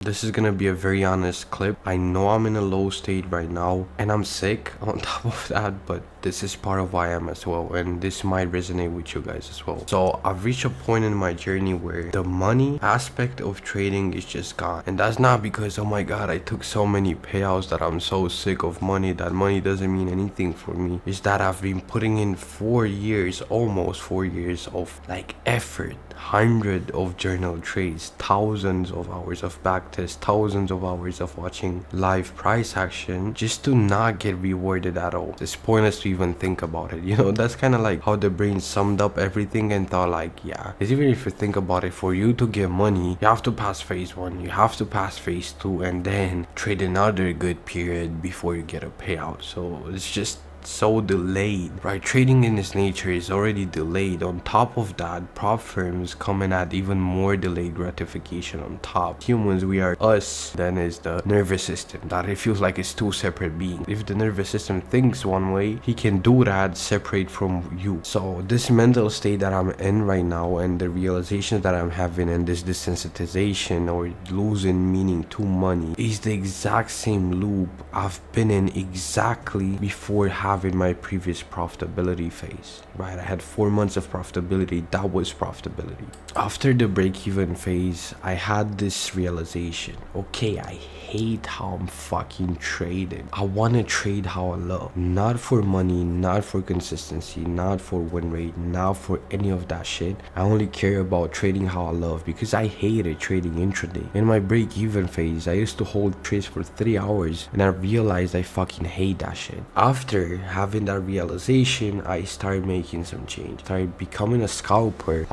This is gonna be a very honest clip. I know I'm in a low state right now and I'm sick on top of that, but this is part of who I am as well, and this might resonate with you guys as well. So I've reached a point in my journey where the money aspect of trading is just gone, and that's not because, oh my god, I took so many payouts that I'm so sick of money that money doesn't mean anything for me. Is that I've been putting in 4 years, almost 4 years of like effort, hundreds of journal trades, thousands of hours of backtest, thousands of hours of watching live price action just to not get rewarded at all. It's pointless to even think about it. That's kind of like how the brain summed up everything and thought like, yeah, because even if you think about it, for you to get money, you have to pass phase 1, you have to pass phase 2, and then trade another good period before you get a payout. So it's just so delayed, right? Trading in its nature is already delayed. On top of that, prop firms coming at even more delayed gratification on top. Humans, we are us, then is the nervous system, that it feels like it's two separate beings. If the nervous system thinks one way, he can do that separate from you. So this mental state that I'm in right now, and the realizations that I'm having, and this desensitization or losing meaning to money, is the exact same loop I've been in exactly before having my previous profitability phase, right? I had 4 months of profitability. That was profitability. After the break-even phase, I had this realization, okay, I hate how I'm fucking trading. I want to trade how I love, not for money, not for consistency, not for win rate, not for any of that shit. I only care about trading how I love, because I hated trading intraday. In my break-even phase, I used to hold trades for 3 hours, and I realized I fucking hate that shit. After having that realization, I started making some change. Started becoming a scalper,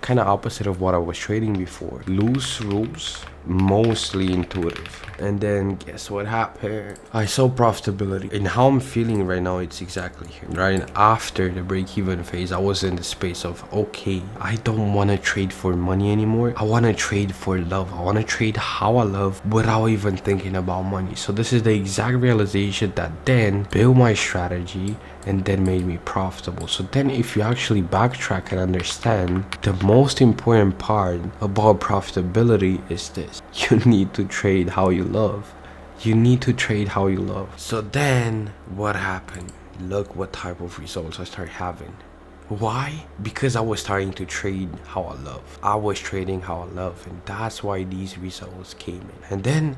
kind of opposite of what I was trading before. Loose rules, mostly intuitive. And then guess what happened? I saw profitability, and how I'm feeling right now, it's exactly here. Right after the break-even phase, I was in the space of, okay, I don't want to trade for money anymore. I want to trade for love. I want to trade how I love without even thinking about money. So this is the exact realization that then built my strategy and then made me profitable. So then if you actually backtrack and understand, the most important part about profitability is this: you need to trade how you love. You need to trade how you love. So then what happened? Look what type of results I started having. Why? Because I was starting to trade how I love. I was trading how I love, and that's why these results came in. And then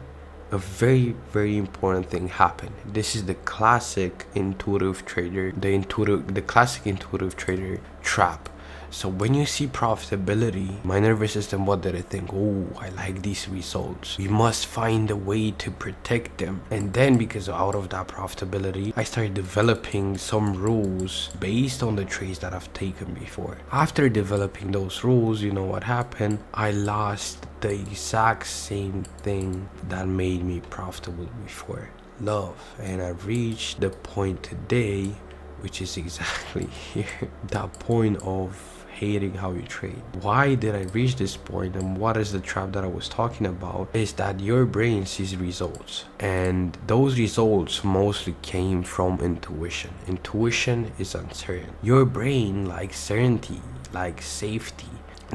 a very, very important thing happened. This is the classic intuitive trader, the classic intuitive trader trap. So when you see profitability, my nervous system, what did it think? Oh, I like these results. We must find a way to protect them. And then because out of that profitability, I started developing some rules based on the trades that I've taken before. After developing those rules, you know what happened? I lost the exact same thing that made me profitable before: love. And I reached the point today, which is exactly here, that point of hating how you trade. Why did I reach this point, and what is the trap that I was talking about? Is that your brain sees results, and those results mostly came from intuition. Intuition is uncertain. Your brain likes certainty, like safety.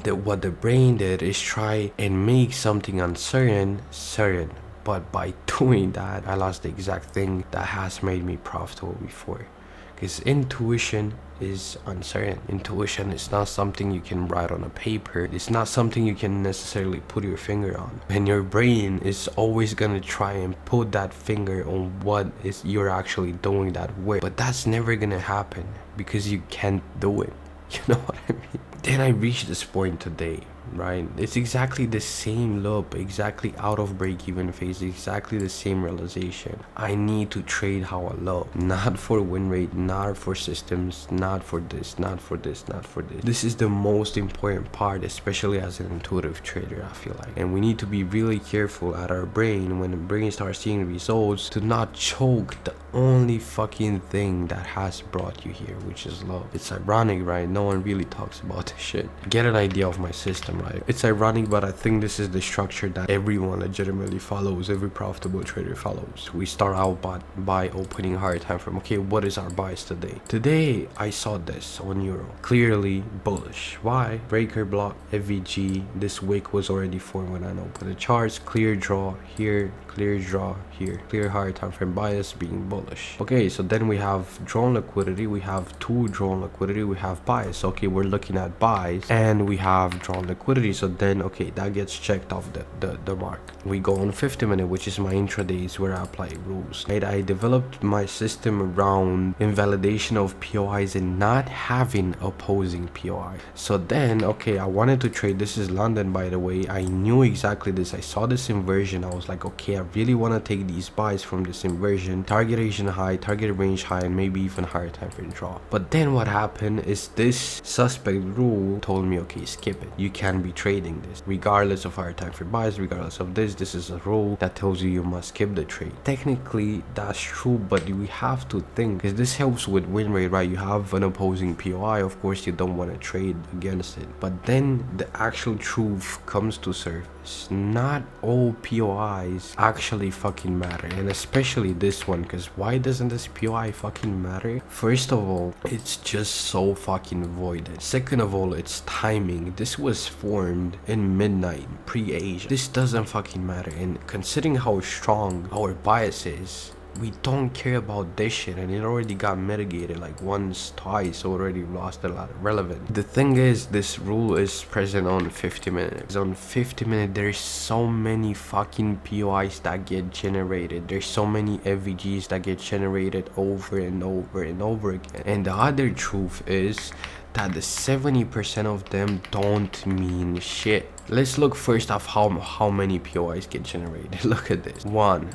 What the brain did is try and make something uncertain certain. But by doing that, I lost the exact thing that has made me profitable before. Because intuition is uncertain. Intuition is not something you can write on a paper. It's not something you can necessarily put your finger on. And your brain is always gonna try and put that finger on what is you're actually doing that with. But that's never gonna happen because you can't do it. You know what I mean? Then I reached this point today, right? It's exactly the same loop, exactly out of break-even phase, exactly the same realization. I need to trade how I love, not for win rate, not for systems, not for this, not for this, not for this. This is the most important part, especially as an intuitive trader, I feel like. And we need to be really careful at our brain when the brain starts seeing results to not choke the only fucking thing that has brought you here, which is love. It's ironic, right? No one really talks about this shit. Get an idea of my system. system, right? It's ironic, but I think this is the structure that everyone legitimately follows, every profitable trader follows. We start out by opening higher time frame. Okay, what is our bias today? Today I saw this on euro, clearly bullish. Why? Breaker block, FVG. This wick was already formed when I opened the charts. Clear draw here, clear draw here, clear higher time frame bias being bullish. Okay, so then we have drawn liquidity, we have two drawn liquidity, we have bias. Okay, we're looking at buys and we have drawn liquidity, so then okay, that gets checked off the mark. We go on 50-minute, which is my intradays where I apply rules, right? I developed my system around invalidation of POIs and not having opposing POI. So then okay, I wanted to trade. This is London, by the way. I knew exactly this. I saw this inversion. I was like, okay, I really want to take these buys from this inversion, target Asian high, target range high, and maybe even higher time frame draw. But then what happened is this suspect rule told me, okay, skip it. You can be trading this regardless of higher time frame buys, regardless of this. This is a rule that tells you must skip the trade. Technically that's true, but we have to think, because this helps with win rate, right? You have an opposing POI, of course you don't want to trade against it, but then the actual truth comes to surface. Not all POIs actually fucking matter, and especially this one, because why doesn't this POI fucking matter? First of all, it's just so fucking voided. Second of all, it's timing. This was formed in midnight pre-Asia. This doesn't fucking matter, and considering how strong our bias is, we don't care about this shit, and it already got mitigated like once, twice, already lost a lot of relevance. The thing is, this rule is present on 50 minutes. On 50 minutes, there's so many fucking POIs that get generated. There's so many FVGs that get generated over and over and over again. And the other truth is that the 70% of them don't mean shit. Let's look first off how many POIs get generated. Look at this. 1,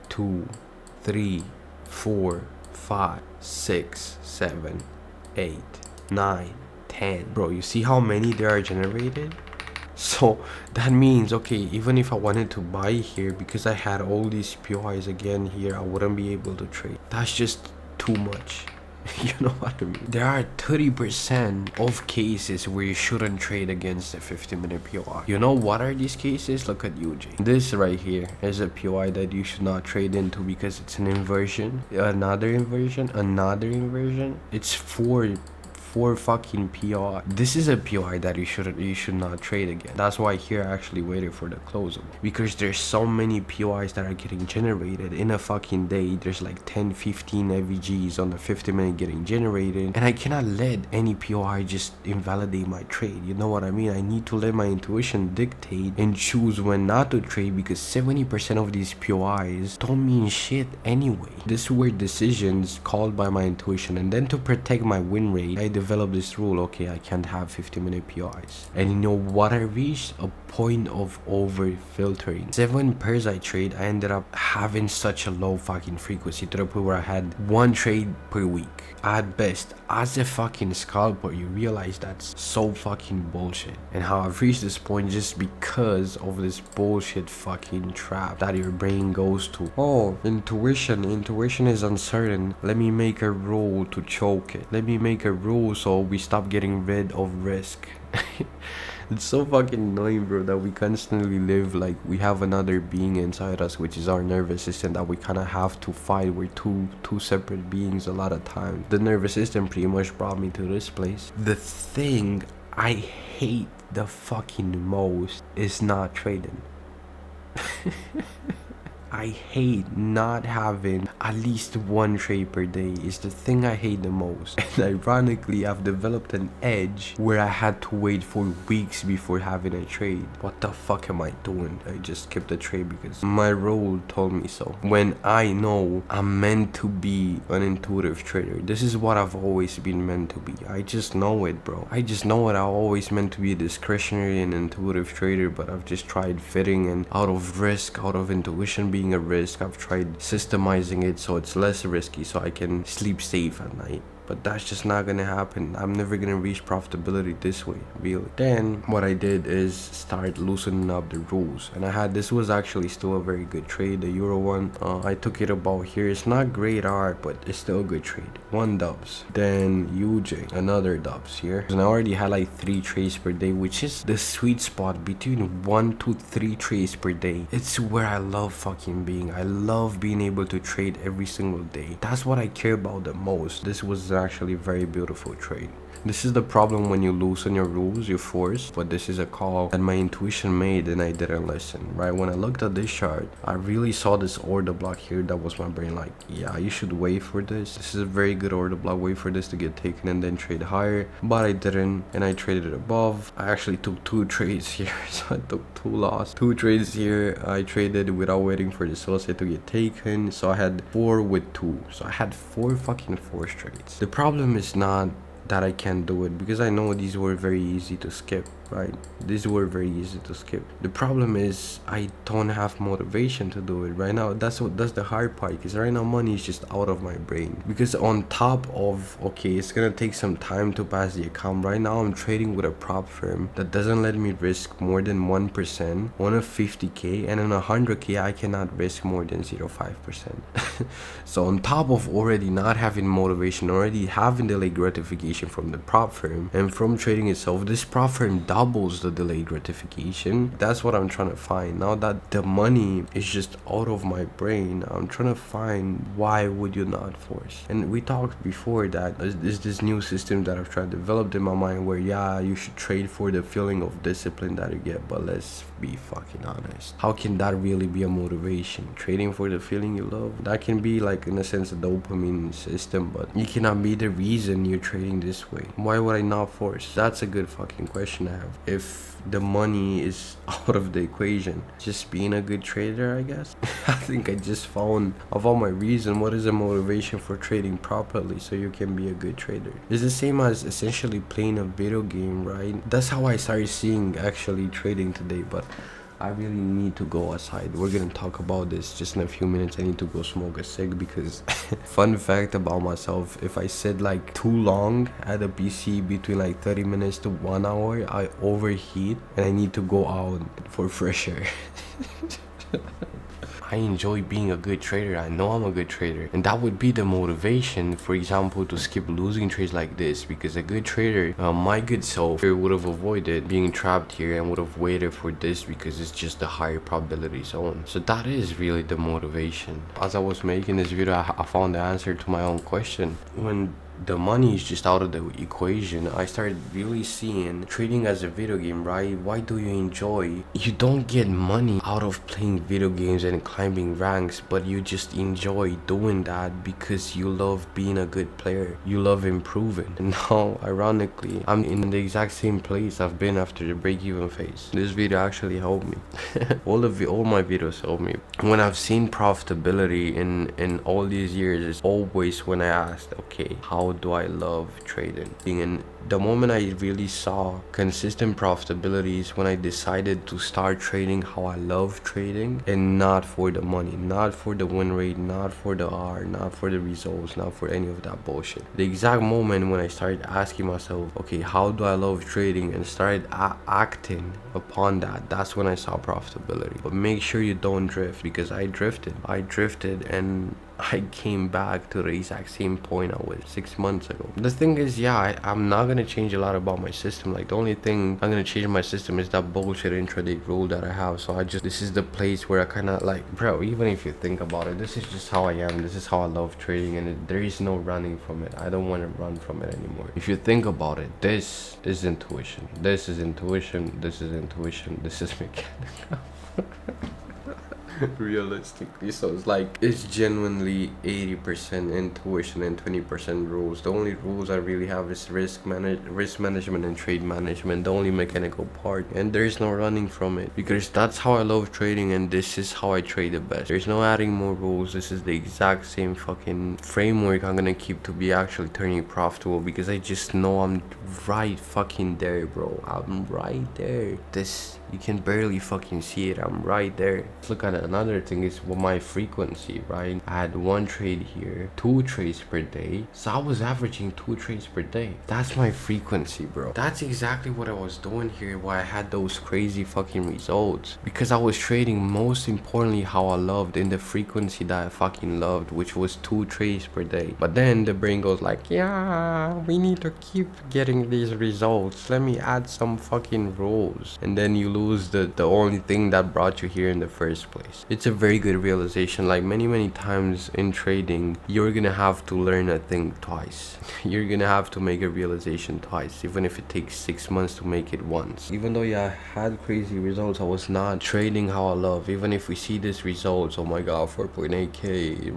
2, 3, 4, 5, 6, 7, 8, 9, 10. Bro, you see how many there are generated? So that means, okay, even if I wanted to buy here, because I had all these POIs again here, I wouldn't be able to trade. That's just too much. You know what I mean? There are 30% of cases where you shouldn't trade against a 50-minute POI. You know what are these cases? Look at UJ. This right here is a POI that you should not trade into because it's an inversion, another inversion. It's four fucking POI. This is a POI that you should not trade again. That's why here I actually waited for the close, because there's so many POIs that are getting generated in a fucking day. There's like 10-15 FVGs on the 50-minute getting generated, and I cannot let any POI just invalidate my trade. You know what I mean? I need to let my intuition dictate and choose when not to trade, because 70% of these POIs don't mean shit anyway. These were decisions called by my intuition, and then to protect my win rate, I developed this rule. Okay, I can't have 50-minute POIs. And you know what I reached? A point of over filtering. 7 pairs I trade, I ended up having such a low fucking frequency to the point where I had 1 trade per week at best. As a fucking scalper, you realize that's so fucking bullshit, and how I've reached this point just because of this bullshit fucking trap that your brain goes to. Oh, intuition is uncertain. Let me make a rule to choke it. Let me make a rule so we stop getting rid of risk. It's so fucking annoying, bro, that we constantly live like we have another being inside us, which is our nervous system, that we kind of have to fight. We're two separate beings a lot of times. The nervous system pretty much brought me to this place. The thing I hate the fucking most is not trading. I hate not having at least 1 trade per day. Is the thing I hate the most. And ironically, I've developed an edge where I had to wait for weeks before having a trade. What the fuck am I doing? I just skipped the trade because my role told me so. When I know I'm meant to be an intuitive trader. This is what I've always been meant to be. I just know it, bro. I just know it. I always meant to be a discretionary and intuitive trader, but I've just tried fitting, and out of risk, out of intuition being a risk, I've tried systemizing it so it's less risky, so I can sleep safe at night. But that's just not gonna happen. I'm never gonna reach profitability this way, really. Then what I did is start loosening up the rules, and this was actually still a very good trade, the euro one. I took it about here. It's not great art, but it's still a good trade. one dubs. Then UJ, another dubs here. And I already had like 3 trades per day, which is the sweet spot between 1 to 3 trades per day. It's where I love fucking being. I love being able to trade every single day. That's what I care about the most. This was actually a very beautiful trade. This is the problem when you loosen your rules, you force, but this is a call that my intuition made and I didn't listen, right? When I looked at this chart, I really saw this order block here. That was my brain like, yeah, you should wait for this. This is a very good order block. Wait for this to get taken and then trade higher. But I didn't, and I traded above. I actually took 2 trades here, so I took 2 losses. 2 trades here, I traded without waiting for the sell side to get taken. So I had 4 with 2. So I had 4 fucking force trades. The problem is not that I can't do it, because I know these were very easy to skip, right? These were very easy to skip. The problem is I don't have motivation to do it right now. That's the hard part, because right now money is just out of my brain. Because on top of, okay, it's gonna take some time to pass the account. Right now I'm trading with a prop firm that doesn't let me risk more than 1% on a 50k, and on a 100k I cannot risk more than 0.5%. So on top of already not having motivation, already having delayed gratification from the prop firm and from trading itself, this prop firm doubles the delayed gratification. That's what I'm trying to find. Now that the money is just out of my brain, I'm trying to find why would you not force. And we talked before that there's this new system that I've tried to develop in my mind where, yeah, you should trade for the feeling of discipline that you get. But let's be fucking honest, how can that really be a motivation? Trading for the feeling you love, that can be like, in a sense, a dopamine system, but you cannot be the reason you're trading this way. Why would I not force? That's a good fucking question to have. If the money is out of the equation, just being a good trader, I guess. I think I just found of all my reason what is a motivation for trading properly so you can be a good trader. It's the same as essentially playing a video game, right? That's how I started seeing actually trading today. But I really need to go outside. We're gonna talk about this just in a few minutes. I need to go smoke a cig because fun fact about myself, if I sit like too long at a PC between like 30 minutes to 1 hour, I overheat and I need to go out for fresh air. I enjoy being a good trader. I know I'm a good trader, and that would be the motivation, for example, to skip losing trades like this, because a good trader, my good self, would have avoided being trapped here and would have waited for this because it's just a higher probability zone. So that is really the motivation. As I was making this video, I found the answer to my own question. When the money is just out of the equation, I started really seeing trading as a video game, right? Why do you enjoy? You don't get money out of playing video games and climbing ranks, but you just enjoy doing that because you love being a good player. You love improving. And now, ironically, I'm in the exact same place I've been after the break-even phase. This video actually helped me. all my videos helped me. When I've seen profitability in all these years, it's always when I asked, okay, how do I love trading? And the moment I really saw consistent profitability is when I decided to start trading how I love trading, and not for the money, not for the win rate, not for the R, not for the results, not for any of that bullshit. The exact moment when I started asking myself, okay, how do I love trading, and started acting upon that, that's when I saw profitability. But make sure you don't drift, because I drifted and I came back to the exact same point I was 6 months ago. The thing is, yeah, I'm not gonna change a lot about my system. Like, the only thing I'm gonna change my system is that bullshit intraday rule that I have. So this is the place where I kind of like, bro, even if you think about it, this is just how I am. This is how I love trading, and there is no running from it. I don't want to run from it anymore. If you think about it, this is intuition. This is intuition. This is intuition. This is mechanical. Realistically, so it's genuinely 80% intuition and 20% rules. The only rules I really have is risk management and trade management, the only mechanical part, and there's no running from it, because that's how I love trading, and this is how I trade the best. There's no adding more rules. This is the exact same fucking framework I'm gonna keep to be actually turning profitable, because I just know I'm right fucking there, bro. I'm right there. This You can barely fucking see it. I'm right there. Let's look at another thing is my frequency, right? I had one trade here, 2 trades per day. So I was averaging 2 trades per day. That's my frequency, bro. That's exactly what I was doing here, why I had those crazy fucking results. Because I was trading, most importantly, how I loved, in the frequency that I fucking loved, which was 2 trades per day. But then the brain goes like, yeah, we need to keep getting these results. Let me add some fucking rules. And then you lose the only thing that brought you here in the first place. It's a very good realization. Like many times in trading, you're gonna have to learn a thing twice. You're gonna have to make a realization twice, even if it takes 6 months to make it once. Even though yeah, I had crazy results, I was not trading how I love. Even if we see these results, oh my god, 4.8k,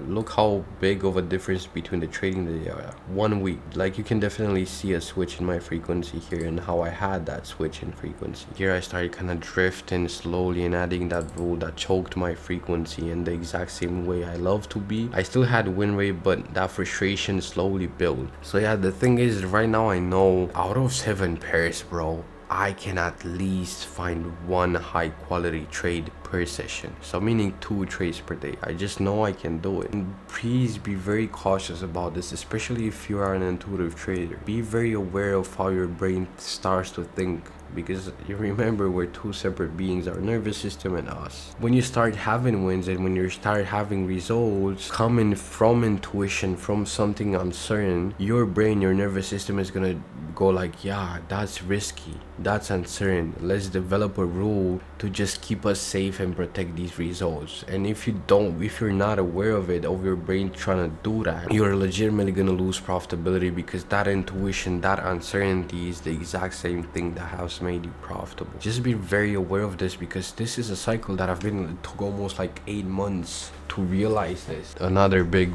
look how big of a difference between the trading the 1 week. Like you can definitely see a switch in my frequency here, and how I had that switch in frequency. Here I started kind of drifting slowly and adding that rule that choked my frequency in the exact same way I love to be. I still had win rate, but that frustration slowly built. So yeah, the thing is, right now I know out of 7 pairs, bro, I can at least find 1 high quality trade per session. So meaning 2 trades per day. I just know I can do it. And please be very cautious about this, especially if you are an intuitive trader. Be very aware of how your brain starts to think, because you remember we're 2 separate beings, our nervous system and us. When you start having wins and when you start having results coming from intuition, from something uncertain, your brain, your nervous system is gonna go like, yeah, that's risky, that's uncertain, let's develop a rule to just keep us safe and protect these results. And if you're not aware of it, of your brain trying to do that, you're legitimately gonna lose profitability, because that intuition, that uncertainty is the exact same thing that has made you profitable. Just be very aware of this, because this is a cycle that it took almost like 8 months to realize this. Another big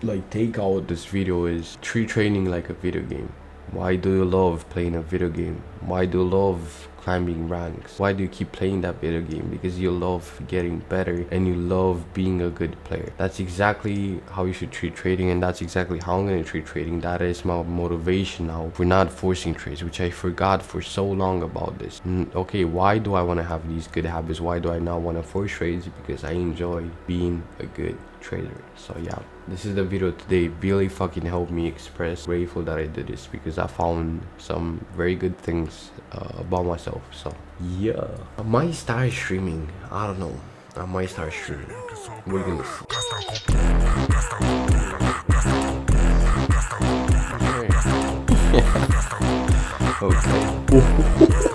like takeout of this video is treat training like a video game. Why do you love playing a video game? Why do you love climbing ranks? Why do you keep playing that video game? Because you love getting better and you love being a good player. That's exactly how you should treat trading, and that's exactly how I'm going to treat trading. That is my motivation now for not forcing trades, which I forgot for so long about this. Okay, why do I want to have these good habits? Why do I not want to force trades? Because I enjoy being a good trader. So yeah, this is the video today. Really fucking helped me express. Grateful that I did this, because I found some very good things about myself. So yeah, I might start streaming. I don't know, I might start streaming. We're gonna see. Okay. Okay.